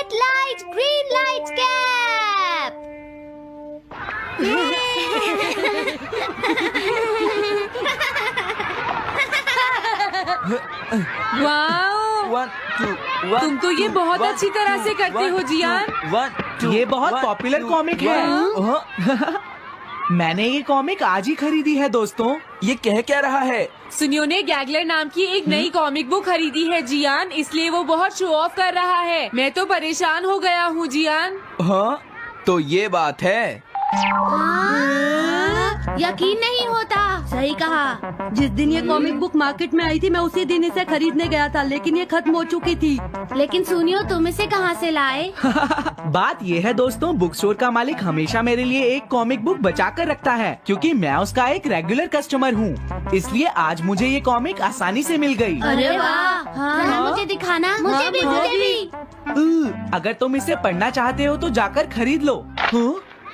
Red light, green light, cap. Wow, 1 2 1 तुम तो ये बहुत अच्छी तरह से करते हो जियान। 1 2 ये बहुत पॉपुलर कॉमिक है। मैंने ये कॉमिक आज ही खरीदी है दोस्तों। ये कह क्या रहा है? सुनियो ने गैगलर नाम की एक नई कॉमिक बुक खरीदी है जियान, इसलिए वो बहुत शो ऑफ कर रहा है। मैं तो परेशान हो गया हूँ जियान। हाँ, तो ये बात है। यकीन नहीं होता। सही कहा। जिस दिन ये कॉमिक बुक मार्केट में आई थी मैं उसी दिन इसे खरीदने गया था, लेकिन ये खत्म हो चुकी थी। लेकिन सुनियो, तुम इसे कहाँ से लाए? बात ये है दोस्तों, बुक स्टोर का मालिक हमेशा मेरे लिए एक कॉमिक बुक बचा कर रखता है, क्योंकि मैं उसका एक रेगुलर कस्टमर हूँ। इसलिए आज मुझे ये कॉमिक आसानी से मिल गई। अरे वाह, जरा मुझे दिखाना। मुझे भी, मुझे भी। अगर तुम इसे पढ़ना चाहते हो तो जाकर खरीद लो।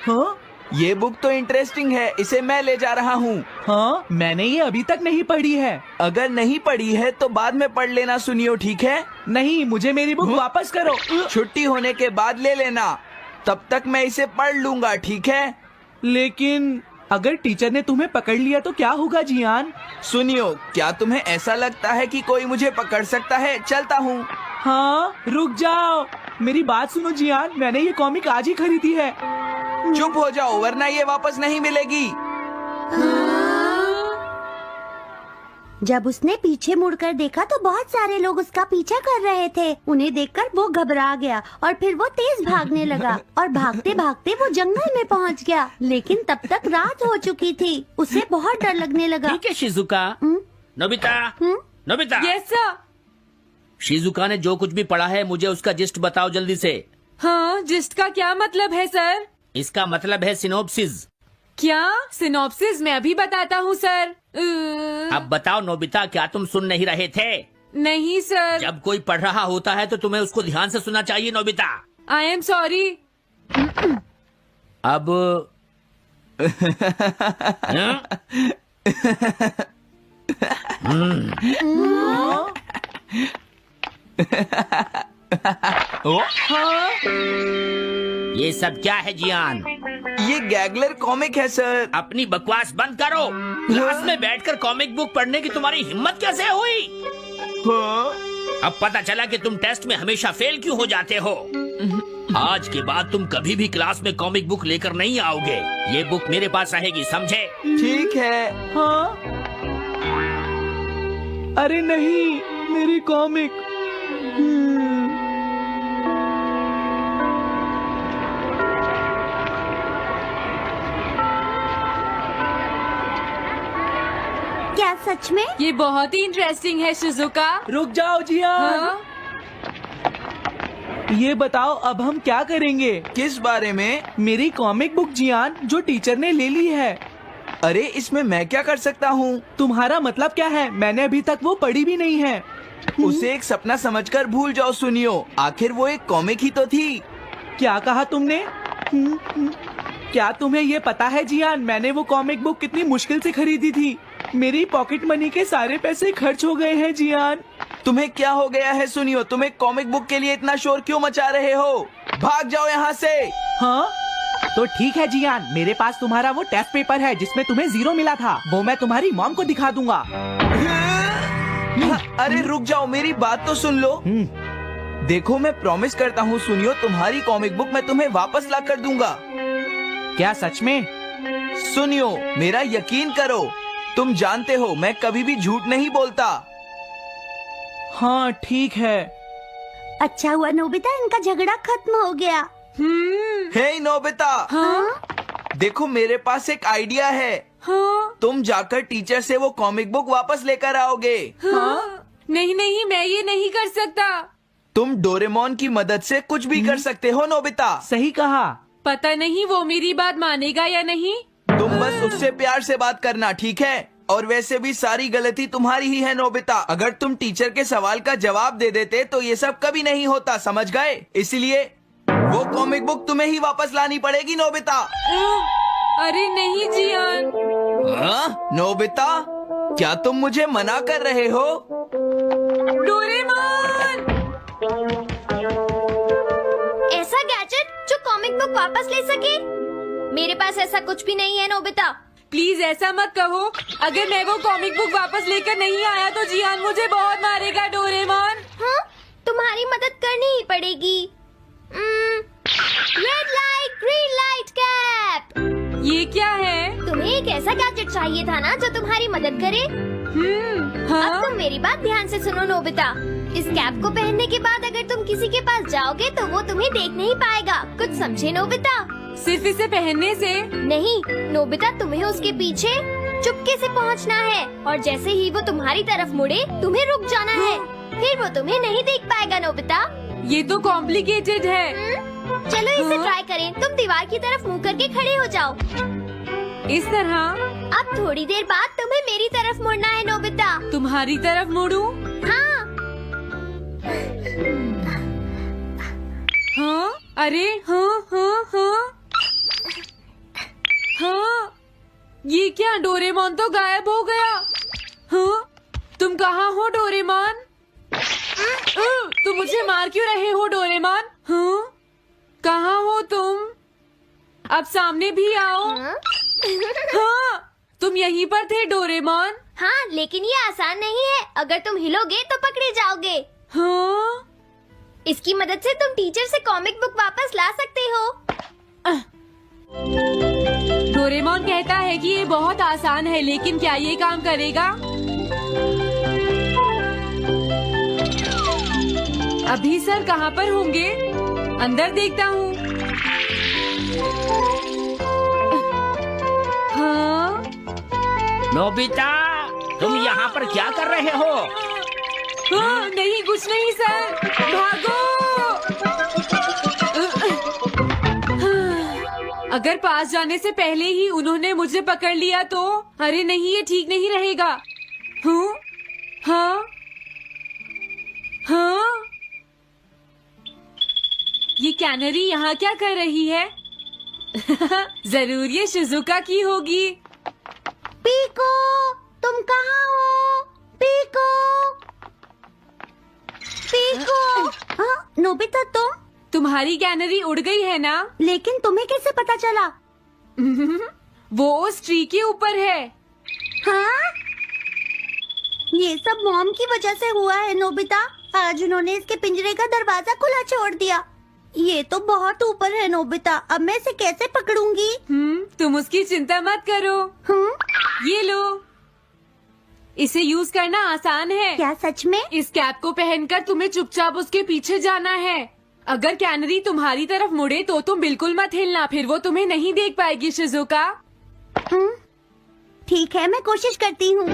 हाँ? ये बुक तो इंटरेस्टिंग है, इसे मैं ले जा रहा हूँ। हाँ, मैंने ये अभी तक नहीं पढ़ी है। अगर नहीं पढ़ी है तो बाद में पढ़ लेना सुनियो, ठीक है? नहीं, मुझे मेरी बुक वापस करो। छुट्टी होने के बाद ले लेना, तब तक मैं इसे पढ़ लूंगा, ठीक है? लेकिन अगर टीचर ने तुम्हें पकड़ लिया तो क्या होगा जियान? सुनियो, क्या तुम्हें ऐसा लगता है कि कोई मुझे पकड़ सकता है? चलता हूँ। हाँ, रुक जाओ, मेरी बात सुनो जियान, मैंने ये कॉमिक आज ही खरीदी है। चुप हो जाओ, वरना ये वापस नहीं मिलेगी। जब उसने पीछे मुड़कर देखा तो बहुत सारे लोग उसका पीछा कर रहे थे। उन्हें देखकर वो घबरा गया और फिर वो तेज भागने लगा और भागते भागते वो जंगल में पहुंच गया। लेकिन तब तक रात हो चुकी थी। उसे बहुत डर लगने लगा। ठीक है Shizuka. Nobita, Nobita. Yes sir. Shizuka ने जो कुछ भी पढ़ा है मुझे उसका जिस्ट बताओ जल्दी से। हाँ, जिस्ट का क्या मतलब है सर? इसका मतलब है सिनोप्सिस। क्या? सिनॉप्सिस मैं अभी बताता हूँ सर। अब बताओ नोबिता, क्या तुम सुन नहीं रहे थे? नहीं सर। जब कोई पढ़ रहा होता है तो तुम्हें उसको ध्यान से सुनना चाहिए नोबिता। I am sorry. अब ये सब क्या है जियान? ये गैगलर कॉमिक है सर। अपनी बकवास बंद करो। क्लास में बैठकर कॉमिक बुक पढ़ने की तुम्हारी हिम्मत कैसे हुई? अब पता चला कि तुम टेस्ट में हमेशा फेल क्यों हो जाते हो। आज के बाद तुम कभी भी क्लास में कॉमिक बुक लेकर नहीं आओगे। ये बुक मेरे पास रहेगी, समझे? ठीक है। हाँ? अरे नहीं, मेरी कॉमिक। क्या सच में? ये बहुत ही इंटरेस्टिंग है शिजुका। रुक जाओ जियान। हाँ? ये बताओ अब हम क्या करेंगे? किस बारे में? मेरी कॉमिक बुक जियान, जो टीचर ने ले ली है। अरे इसमें मैं क्या कर सकता हूँ? तुम्हारा मतलब क्या है? मैंने अभी तक वो पढ़ी भी नहीं है। उसे एक सपना समझकर भूल जाओ सुनियो, आखिर वो एक कॉमिक ही तो थी। क्या कहा तुमने? क्या तुम्हें ये पता है जियान, मैंने वो कॉमिक बुक कितनी मुश्किल से खरीदी थी। मेरी पॉकेट मनी के सारे पैसे खर्च हो गए हैं जियान। तुम्हें क्या हो गया है सुनियो? तुम एक कॉमिक बुक के लिए इतना शोर क्यों मचा रहे हो? भाग जाओ यहाँ से। हाँ? तो ठीक है जियान, मेरे पास तुम्हारा वो टेस्ट पेपर है जिसमें तुम्हें 0 मिला था। वो मैं तुम्हारी मॉम को दिखा दूंगा। अरे रुक जाओ, मेरी बात तो सुन लो। देखो, मैं प्रॉमिस करता हूँ सुनियो, तुम्हारी कॉमिक बुक मैं तुम्हें वापस ला कर दूंगा। क्या सच में? सुनियो, मेरा यकीन करो, तुम जानते हो मैं कभी भी झूठ नहीं बोलता। हाँ ठीक है। अच्छा हुआ नोबिता, इनका झगड़ा खत्म हो गया। हे नोबिता। हाँ? देखो, मेरे पास एक आइडिया है। हाँ? तुम जाकर टीचर से वो कॉमिक बुक वापस लेकर आओगे। हाँ? नहीं नहीं, मैं ये नहीं कर सकता। तुम डोरेमोन की मदद से कुछ भी कर सकते हो नोबिता। सही कहा। पता नहीं वो मेरी बात मानेगा या नहीं। तुम बस उससे प्यार से बात करना, ठीक है? और वैसे भी सारी गलती तुम्हारी ही है नोबिता। अगर तुम टीचर के सवाल का जवाब दे देते तो ये सब कभी नहीं होता, समझ गए? इसलिए वो कॉमिक बुक तुम्हें ही वापस लानी पड़ेगी नोबिता। अरे नहीं जियान। हाँ? नोबिता, क्या तुम मुझे मना कर रहे हो? डोरेमोन! बुक वापस ले सके? मेरे पास ऐसा कुछ भी नहीं है नोबिता। प्लीज ऐसा मत कहो। अगर मैं वो कॉमिक बुक वापस लेकर नहीं आया तो जियान मुझे बहुत मारेगा डोरेमोन। हाँ, तुम्हारी मदद करनी ही पड़ेगी। Red light green light cap. ये क्या है? तुम्हें एक ऐसा गैजेट चाहिए था ना जो तुम्हारी मदद करे। हाँ? अब तुम मेरी बात ध्यान से सुनो नोबिता। इस कैप को पहनने के बाद अगर तुम किसी के पास जाओगे तो वो तुम्हें देख नहीं पाएगा। कुछ समझे नोबिता? सिर्फ इसे पहनने से? नहीं नोबिता, तुम्हें उसके पीछे चुपके से पहुंचना है और जैसे ही वो तुम्हारी तरफ मुड़े तुम्हें रुक जाना है। फिर वो तुम्हें नहीं देख पाएगा नोबिता। ये तो कॉम्प्लिकेटेड है। चलो इसे ट्राई करें। तुम दीवार की तरफ मुंह करके खड़े हो जाओ। इस तरह? अब थोड़ी देर बाद तुम्हें मेरी तरफ मुड़ना है नोबिता। तुम्हारी तरफ मुड़ूं? हाँ। हाँ? अरे हाँ हाँ हाँ हाँ, ये क्या? डोरेमोन तो गायब हो गया। हाँ? तुम कहाँ हो डोरेमोन? तुम मुझे मार क्यों रहे हो डोरेमोन? हाँ? कहाँ हो तुम? अब सामने भी आओ। हाँ, तुम यहीं पर थे डोरेमोन। हाँ, लेकिन ये आसान नहीं है। अगर तुम हिलोगे तो पकड़े जाओगे। हाँ? इसकी मदद से तुम टीचर से कॉमिक बुक वापस ला सकते हो। डोरेमोन कहता है कि ये बहुत आसान है, लेकिन क्या ये काम करेगा? अभी सर कहाँ पर होंगे? अंदर देखता हूँ। हाँ? नोबिता, तुम यहाँ पर क्या कर रहे हो? हाँ, नहीं कुछ नहीं सर। भागो! अगर पास जाने से पहले ही उन्होंने मुझे पकड़ लिया तो? अरे नहीं, ये ठीक नहीं रहेगा। हाँ? हाँ? हाँ? ये कैनरी यहाँ क्या कर रही है? जरूर ये शिजुका की होगी। पीको, तुम कहाँ हो? Pico, pico. हाँ, नोबिता तुम? तुम्हारी कैनरी उड़ गई है ना? लेकिन तुम्हें कैसे पता चला? वो उस ट्री के ऊपर है। हाँ? ये सब मॉम की वजह से हुआ है नोबिता। आज उन्होंने इसके पिंजरे का दरवाजा खुला छोड़ दिया। ये तो बहुत ऊपर है नोबिता। अब मैं इसे कैसे पकड़ूंगी? तुम उसकी चिंता मत करो। ये लो, इसे यूज करना आसान है। क्या सच में? इस कैप को पहनकर तुम्हें चुपचाप उसके पीछे जाना है। अगर कैनरी तुम्हारी तरफ मुड़े तो तुम बिल्कुल मत हिलना, फिर वो तुम्हें नहीं देख पाएगी शिजुका। ठीक है, मैं कोशिश करती हूँ।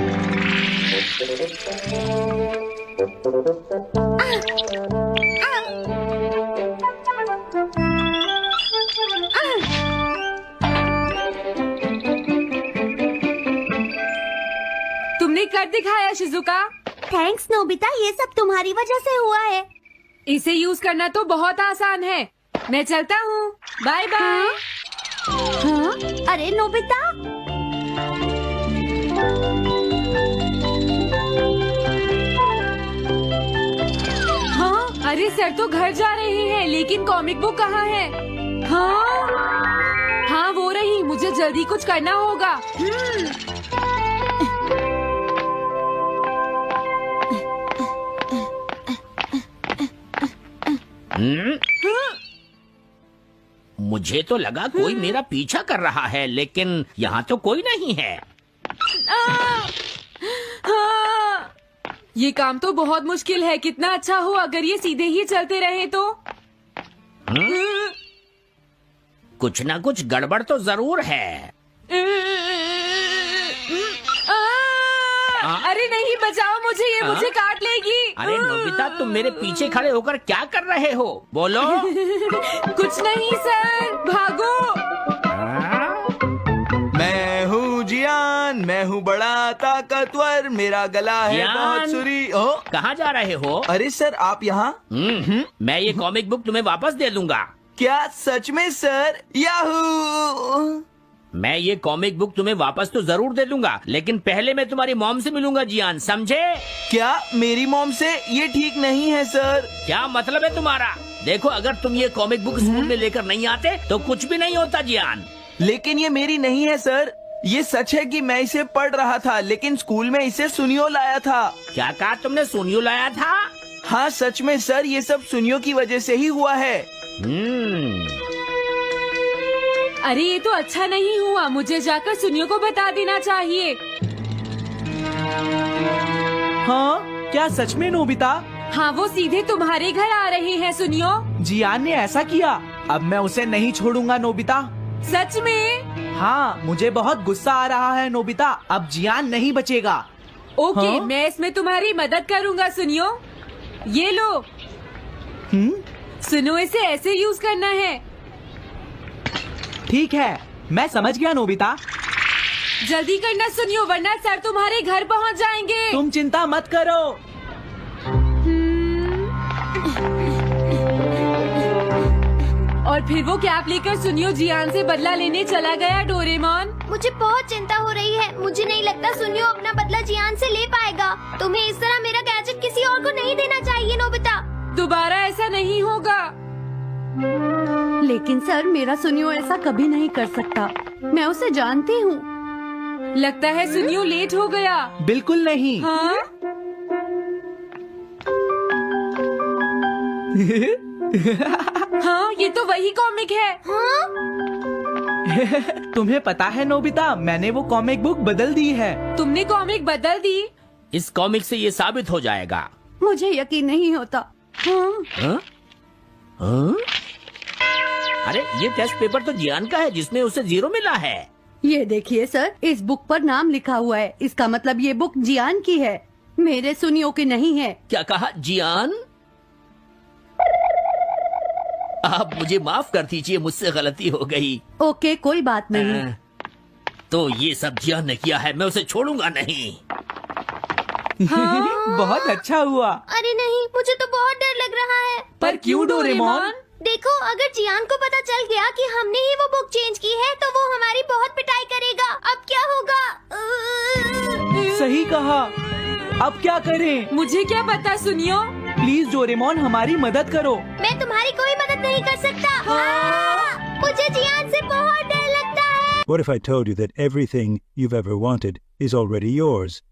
तुमने कर दिखाया शिजुका। थैंक्स नोबिता, ये सब तुम्हारी वजह से हुआ है। इसे यूज करना तो बहुत आसान है। मैं चलता हूँ। Bye bye. हाँ? अरे नोबिता, हाँ? अरे सर तो घर जा रहे हैं, लेकिन कॉमिक बुक कहाँ है? हाँ? हाँ वो रही। मुझे जल्दी कुछ करना होगा। मुझे तो लगा कोई मेरा पीछा कर रहा है, लेकिन यहाँ तो कोई नहीं है। हाँ, ये काम तो बहुत मुश्किल है। कितना अच्छा हो अगर ये सीधे ही चलते रहे तो। कुछ ना कुछ गड़बड़ तो जरूर है। अरे नहीं, बचाओ मुझे, ये मुझे काट लेगी। अरे नोबिता, तुम मेरे पीछे खड़े होकर क्या कर रहे हो? बोलो। कुछ नहीं सर, भागो। मैं हूँ जियान, मैं हूँ बड़ा ताकतवर, मेरा गला है जियान? बहुत सुरी। ओ, कहाँ जा रहे हो? अरे सर आप यहाँ? मैं ये कॉमिक बुक तुम्हें वापस दे दूंगा। क्या सच में सर? याहू! मैं ये कॉमिक बुक तुम्हें वापस तो जरूर दे दूंगा, लेकिन पहले मैं तुम्हारी मॉम से मिलूंगा जियान, समझे? क्या मेरी मॉम से? ये ठीक नहीं है सर। क्या मतलब है तुम्हारा? देखो, अगर तुम ये कॉमिक बुक स्कूल में लेकर नहीं आते तो कुछ भी नहीं होता जियान। लेकिन ये मेरी नहीं है सर। ये सच है कि मैं इसे पढ़ रहा था, लेकिन स्कूल में इसे सुनियो लाया था। क्या कहा तुमने? सुनियो लाया था? हाँ सच में सर, ये सब सुनियो की वजह से ही हुआ है। अरे ये तो अच्छा नहीं हुआ, मुझे जाकर सुनियो को बता देना चाहिए। हाँ, क्या सच में नोबिता? हाँ, वो सीधे तुम्हारे घर आ रहे हैं सुनियो। जियान ने ऐसा किया। अब मैं उसे नहीं छोड़ूंगा नोबिता। सच में? हाँ, मुझे बहुत गुस्सा आ रहा है नोबिता। अब जियान नहीं बचेगा। ओके, हाँ? मैं इसमें तुम्हारी मदद करूँगा सुनियो। ये लो। सुनो, इसे ऐसे यूज करना है। ठीक है, मैं समझ गया नोबिता। जल्दी करना सुनियो, वरना सर तुम्हारे घर पहुंच जाएंगे। तुम चिंता मत करो। और फिर वो कैप लेकर सुनियो जियान से बदला लेने चला गया। डोरेमोन, मुझे बहुत चिंता हो रही है। मुझे नहीं लगता सुनियो अपना बदला जियान से ले पाएगा। तुम्हें इस तरह मेरा गैजेट किसी और को नहीं देना चाहिए नोबिता। दोबारा ऐसा नहीं होगा। लेकिन सर, मेरा सुनियो ऐसा कभी नहीं कर सकता। मैं उसे जानती हूँ। लगता है सुनियो लेट हो गया। बिल्कुल नहीं। हाँ? हाँ, ये तो वही कॉमिक है। हाँ? तुम्हें पता है नोबिता, मैंने वो कॉमिक बुक बदल दी है। तुमने कॉमिक बदल दी? इस कॉमिक से ये साबित हो जाएगा। मुझे यकीन नहीं होता। हाँ? हाँ? हाँ? अरे, ये टेस्ट पेपर तो जियान का है, जिसमें उसे 0 मिला है। ये देखिए सर, इस बुक पर नाम लिखा हुआ है। इसका मतलब ये बुक जियान की है, मेरे सुनियो की नहीं है। क्या कहा? जियान? आप मुझे माफ कर दीजिए, मुझसे गलती हो गई। ओके, कोई बात नहीं। तो ये सब जियान ने किया है, मैं उसे छोड़ूंगा नहीं। बहुत अच्छा हुआ। अरे नहीं, मुझे तो बहुत डर लग रहा है। पर क्यों डोरेमोन? देखो, अगर जियान को पता चल गया कि हमने ही वो बुक चेंज की है, तो वो हमारी बहुत पिटाई करेगा। अब क्या होगा? सही कहा। अब क्या करें? मुझे क्या पता सुनियो। प्लीज डोरेमोन, हमारी मदद करो। मैं तुम्हारी कोई मदद नहीं कर सकता। मुझे जियान से बहुत डर लगता है। What if I told you that everything you've ever wanted is already yours?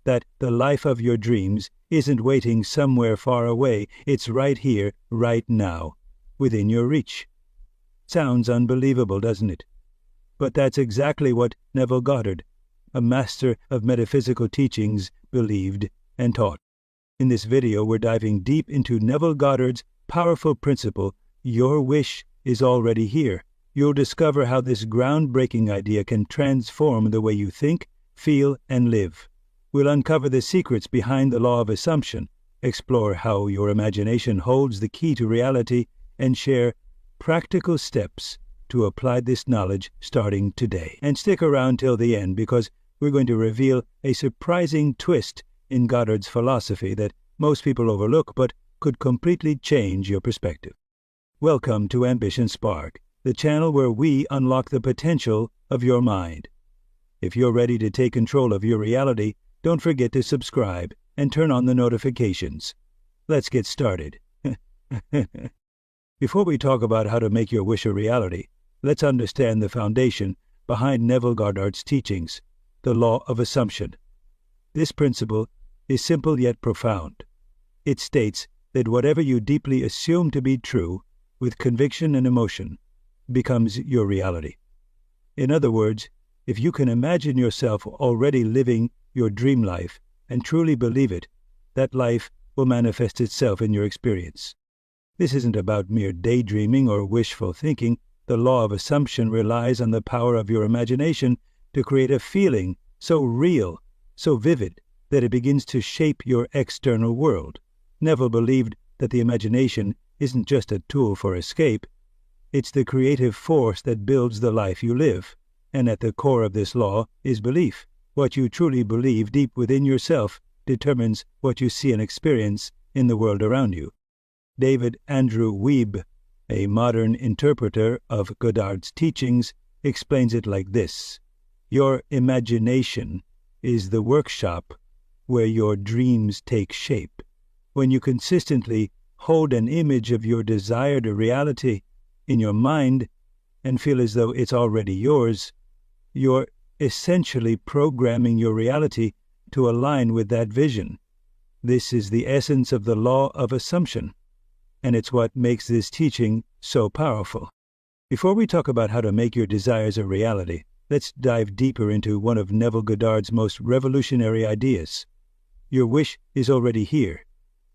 That the life of your dreams isn't waiting somewhere far away, it's right here, right now, within your reach. Sounds unbelievable, doesn't it? But that's exactly what Neville Goddard, a master of metaphysical teachings, believed and taught. In this video, we're diving deep into Neville Goddard's powerful principle, your wish is already here. You'll discover how this groundbreaking idea can transform the way you think, feel, and live. We'll uncover the secrets behind the law of assumption, explore how your imagination holds the key to reality, and share practical steps to apply this knowledge starting today. And stick around till the end, because we're going to reveal a surprising twist in Goddard's philosophy that most people overlook but could completely change your perspective. Welcome to Ambition Spark, the channel where we unlock the potential of your mind. If you're ready to take control of your reality, don't forget to subscribe and turn on the notifications. Let's get started. Before we talk about how to make your wish a reality, let's understand the foundation behind Neville Goddard's teachings, the law of assumption. This principle is simple yet profound. It states that whatever you deeply assume to be true, with conviction and emotion, becomes your reality. In other words, if you can imagine yourself already living your dream life and truly believe it, that life will manifest itself in your experience. This isn't about mere daydreaming or wishful thinking. The law of assumption relies on the power of your imagination to create a feeling so real, so vivid, that it begins to shape your external world. Neville believed that the imagination isn't just a tool for escape, it's the creative force that builds the life you live. And at the core of this law is belief. What you truly believe deep within yourself determines what you see and experience in the world around you. David Andrew Weeb, a modern interpreter of Goddard's teachings, explains it like this: your imagination is the workshop where your dreams take shape. When you consistently hold an image of your desired reality in your mind and feel as though it's already yours, you're essentially programming your reality to align with that vision. This is the essence of the law of assumption, and it's what makes this teaching so powerful. Before we talk about how to make your desires a reality, let's dive deeper into one of Neville Goddard's most revolutionary ideas. Your wish is already here.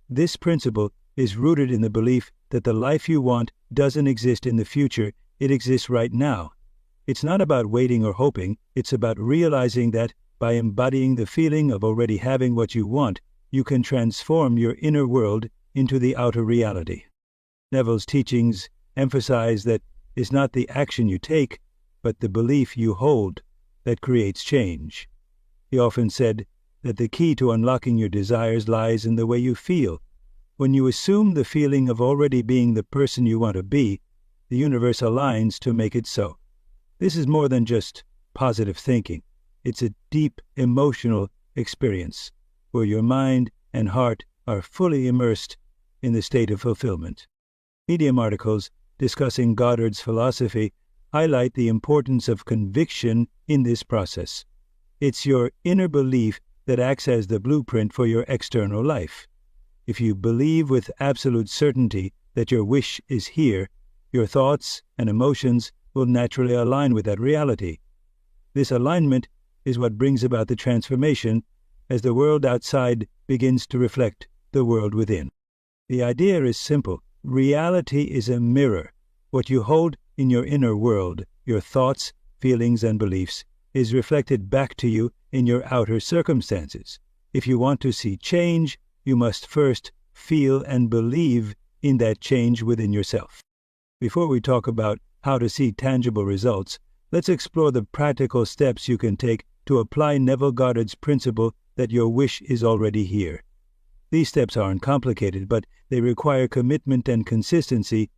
This principle is rooted in the belief that the life you want doesn't exist in the future, it exists right now. It's not about waiting or hoping, it's about realizing that by embodying the feeling of already having what you want, you can transform your inner world into the outer reality. Neville's teachings emphasize that it's not the action you take, but the belief you hold that creates change. He often said that the key to unlocking your desires lies in the way you feel. When you assume the feeling of already being the person you want to be, the universe aligns to make it so. This is more than just positive thinking. It's a deep emotional experience where your mind and heart are fully immersed in the state of fulfillment. Medium articles discussing Goddard's philosophy highlight the importance of conviction in this process. It's your inner belief that acts as the blueprint for your external life. If you believe with absolute certainty that your wish is here, your thoughts and emotions will naturally align with that reality. This alignment is what brings about the transformation as the world outside begins to reflect the world within. The idea is simple. Reality is a mirror. What you hold in your inner world, your thoughts, feelings, and beliefs, is reflected back to you in your outer circumstances. If you want to see change, you must first feel and believe in that change within yourself. Before we talk about how to see tangible results, let's explore the practical steps you can take to apply Neville Goddard's principle that your wish is already here. These steps aren't complicated, but they require commitment and consistency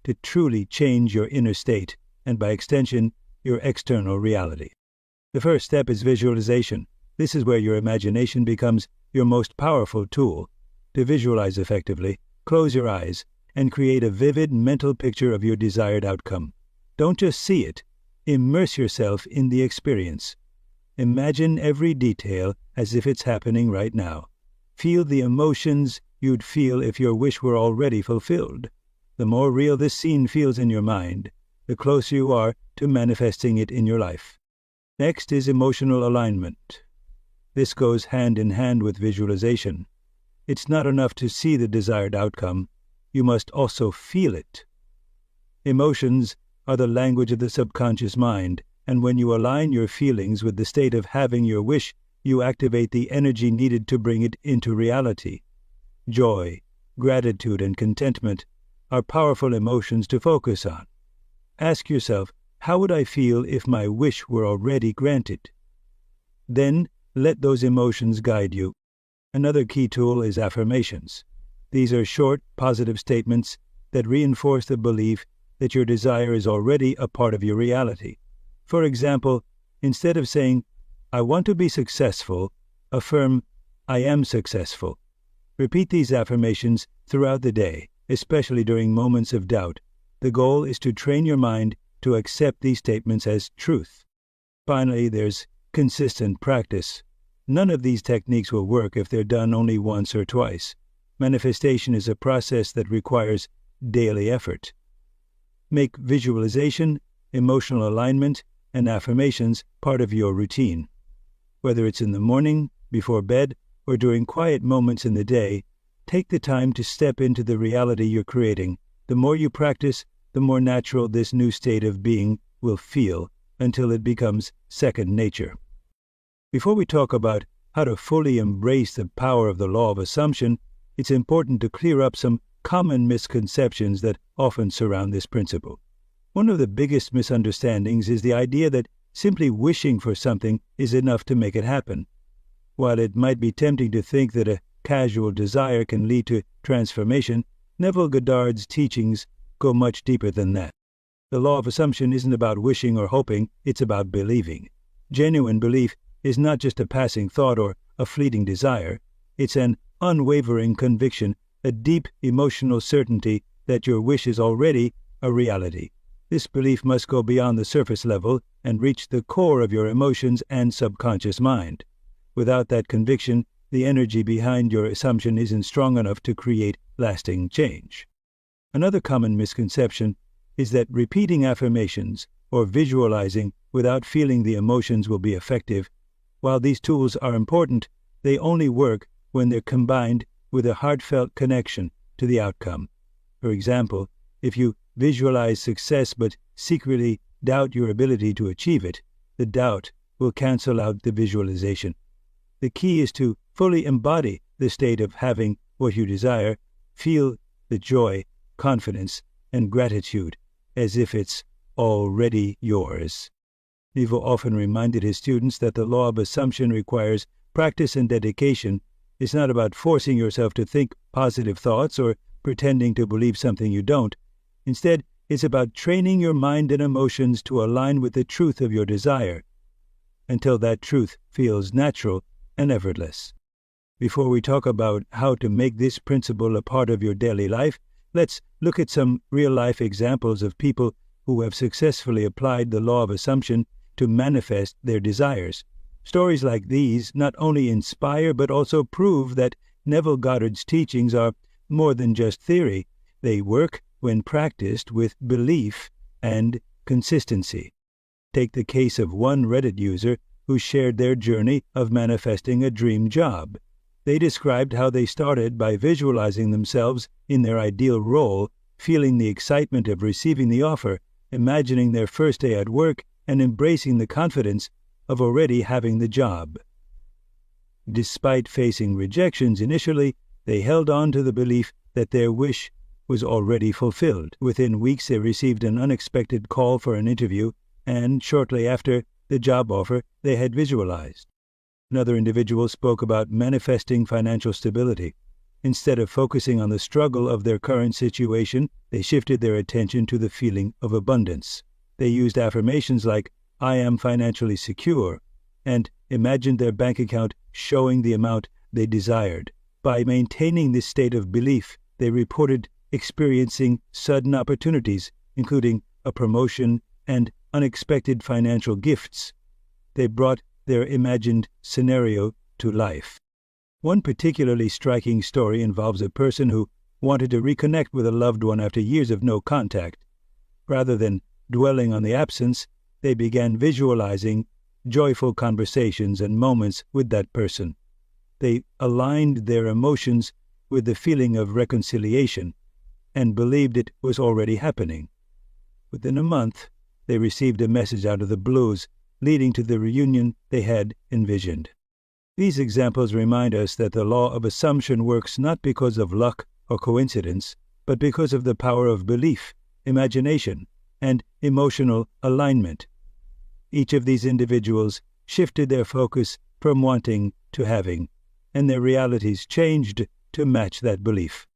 to truly change your inner state and, by extension, your external reality. The first step is visualization. This is where your imagination becomes your most powerful tool. To visualize effectively, close your eyes and create a vivid mental picture of your desired outcome. Don't just see it, immerse yourself in the experience. Imagine every detail as if it's happening right now. Feel the emotions you'd feel if your wish were already fulfilled. The more real this scene feels in your mind, the closer you are to manifesting it in your life. Next is emotional alignment. This goes hand in hand with visualization. It's not enough to see the desired outcome, you must also feel it. Emotions are the language of the subconscious mind, and when you align your feelings with the state of having your wish, you activate the energy needed to bring it into reality. Joy, gratitude, and contentment are powerful emotions to focus on. Ask yourself, how would I feel if my wish were already granted? Then let those emotions guide you. Another key tool is affirmations. These are short, positive statements that reinforce the belief that your desire is already a part of your reality. For example, instead of saying, I want to be successful, affirm, I am successful. Repeat these affirmations throughout the day, especially during moments of doubt. The goal is to train your mind to accept these statements as truth. Finally, there's consistent practice. None of these techniques will work if they're done only once or twice. Manifestation is a process that requires daily effort. Make visualization, emotional alignment, and affirmations part of your routine. Whether it's in the morning, before bed, or during quiet moments in the day, take the time to step into the reality you're creating. The more you practice, the more natural this new state of being will feel until it becomes second nature. Before we talk about how to fully embrace the power of the law of assumption, it's important to clear up some common misconceptions that often surround this principle. One of the biggest misunderstandings is the idea that simply wishing for something is enough to make it happen. While it might be tempting to think that a casual desire can lead to transformation, Neville Goddard's teachings go much deeper than that. The law of assumption isn't about wishing or hoping, it's about believing. Genuine belief is not just a passing thought or a fleeting desire. It's an unwavering conviction, a deep emotional certainty that your wish is already a reality. This belief must go beyond the surface level and reach the core of your emotions and subconscious mind. Without that conviction, the energy behind your assumption isn't strong enough to create lasting change. Another common misconception is that repeating affirmations or visualizing without feeling the emotions will be effective. While these tools are important, they only work when they're combined with a heartfelt connection to the outcome. For example, if you visualize success but secretly doubt your ability to achieve it, the doubt will cancel out the visualization. The key is to fully embody the state of having what you desire, feel the joy, confidence, and gratitude as if it's already yours. Nevo often reminded his students that the law of assumption requires practice and dedication. It's not about forcing yourself to think positive thoughts or pretending to believe something you don't. Instead, it's about training your mind and emotions to align with the truth of your desire until that truth feels natural and effortless. Before we talk about how to make this principle a part of your daily life, let's look at some real-life examples of people who have successfully applied the law of assumption to manifest their desires. Stories like these not only inspire but also prove that Neville Goddard's teachings are more than just theory. They work when practiced with belief and consistency. Take the case of one Reddit user who shared their journey of manifesting a dream job. They described how they started by visualizing themselves in their ideal role, feeling the excitement of receiving the offer, imagining their first day at work, and embracing the confidence of already having the job. Despite facing rejections initially, they held on to the belief that their wish was already fulfilled. Within weeks, they received an unexpected call for an interview, and shortly after the job offer they had visualized. Another individual spoke about manifesting financial stability. Instead of focusing on the struggle of their current situation, they shifted their attention to the feeling of abundance. They used affirmations like, "I am financially secure," and imagined their bank account showing the amount they desired. By maintaining this state of belief, they reported experiencing sudden opportunities, including a promotion and unexpected financial gifts. They brought their imagined scenario to life. One particularly striking story involves a person who wanted to reconnect with a loved one after years of no contact. Rather than dwelling on the absence, they began visualizing joyful conversations and moments with that person. They aligned their emotions with the feeling of reconciliation and believed it was already happening. Within a month, they received a message out of the blues, leading to the reunion they had envisioned. These examples remind us that the law of assumption works not because of luck or coincidence, but because of the power of belief, imagination, and emotional alignment. Each of these individuals shifted their focus from wanting to having, and their realities changed to match that belief.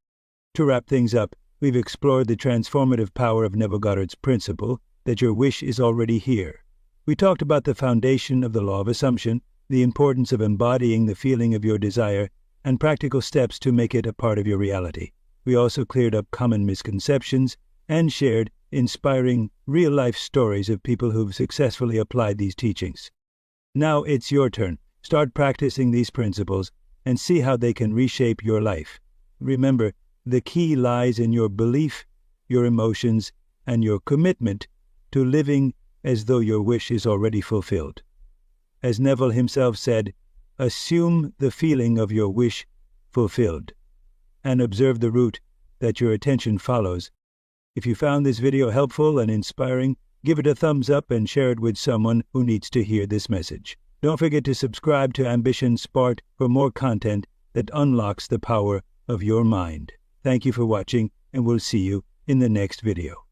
To wrap things up, we've explored the transformative power of Neville Goddard's principle that your wish is already here. We talked about the foundation of the law of assumption, the importance of embodying the feeling of your desire, and practical steps to make it a part of your reality. We also cleared up common misconceptions and shared inspiring real-life stories of people who've successfully applied these teachings. Now it's your turn. Start practicing these principles and see how they can reshape your life. Remember, the key lies in your belief, your emotions, and your commitment to living as though your wish is already fulfilled. As Neville himself said, assume the feeling of your wish fulfilled, and observe the route that your attention follows. If you found this video helpful and inspiring, give it a thumbs up and share it with someone who needs to hear this message. Don't forget to subscribe to Ambition Spark for more content that unlocks the power of your mind. Thank you for watching, and we'll see you in the next video.